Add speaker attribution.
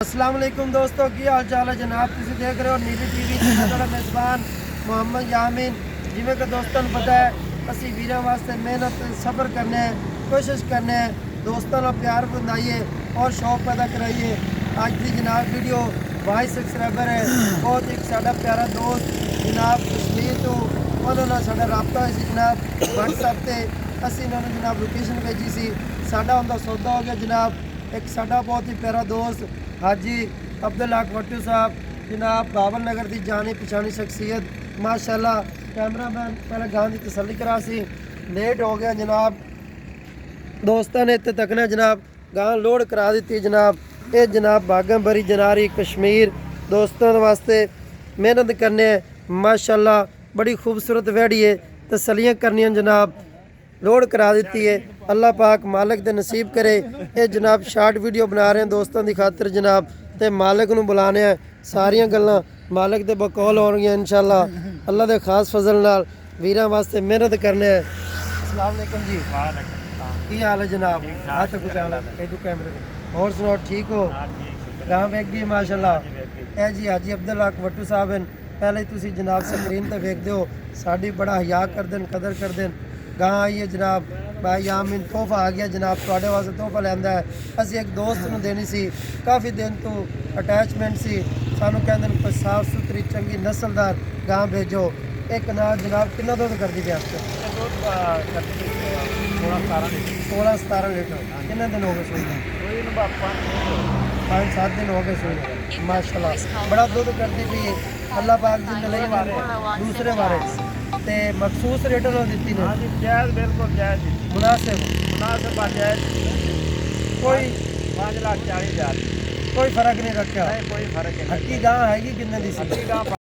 Speaker 1: अस्सलाम वालेकुम दोस्तों की हाल चाल है जनाब। तुम देख रहे हो नीली टीवी मेरा मेज़बान मोहम्मद यामीन। जिमें कि दोस्तों को पता है असी वीरों वास्ते मेहनत सफ़र करने कोशिश करने दोस्तों को प्यार बनाइए और शौक पैदा कराइए। आज की जनाब वीडियो 22 सब्सक्राइबर है। बहुत एक साड़ा प्यारा दोस्त जनाब कश्मीर तो उन्होंने साड़ा रबता हुआ जनाब व्हाट्सएप से असी इन्होंने जनाब लोकेशन भेजी सी। साड़ा उनका सौदा हो गया जनाब। एक साड़ा बहुत ही प्यारा दोस्त हाजी अब्दुल हक भट्टू साहब जनाब बाबर नगर की जानी पछानी शख्सियत माशाल्लाह। कैमरामैन पहले गांव की तसल्ली करा सी लेट हो गया जनाब। दोस्तों ने इतने तकना जनाब गांव लोड करा दी जनाब। ये जनाब बागम बरी जनारी कश्मीर दोस्तों वास्ते मेहनत करने माशाल्लाह बड़ी खूबसूरत वैड़ी है तसलियाँ करनियाँ जनाब लोड करा दी है। अल्लाह पाक मालिक दे नसीब करे। ये जनाब शार्ट वीडियो बना रहे हैं दोस्तों की खातर जनाब ते मालिक नूं बुलाने हैं सारियां गल्लां मालिक दे बकौल होणगियां इंशाअल्लाह। अल्लाह दे खास फजल नाल वीरां वास्ते मेहनत करने हैं। अस्सलाम वालेकुम जी, की हाल है जनाब? हाथ पहुँचाना कैमरे और सुनाओ ठीक हो? गाँव वेख गई माशाल्लाह। ए जी हाजी अब्दुल हक भट्टू साहब हैं पहले तुसी जनाब स्क्रीन ते वेखदे हो साडी बड़ा हया करदे कदर करदे। गां आई है जनाब भाई यामीन तोहफा आ गया जनाब थोड़े वास्ते तोहफा लिया है। असी एक दोस्त नूं देनी सी काफ़ी दिन तो अटैचमेंट सी सानू कहते कोई साफ सुथरी चंगी नस्लदार गां भेजो। एक ना जनाब कितना दुध करती पे 16-17 लीटर। कितने दिन हो गए सुई? 5-7 दिन हो गए सुई माशाल्लाह बड़ा दुध करती पी। अल्लाह पाक जिंदगी दूसरे बारे ते मखसूस रेटों दी ने
Speaker 2: जायज़ बिल्कुल जायज़
Speaker 1: मुनासिब
Speaker 2: मुनासिब जायज़
Speaker 1: कोई
Speaker 2: 5,40,000
Speaker 1: कोई फर्क नहीं रखा।
Speaker 2: कोई फर्क नहीं।
Speaker 1: हट्टी गां हैगी किन्ने दी सी?
Speaker 2: हट्टी गां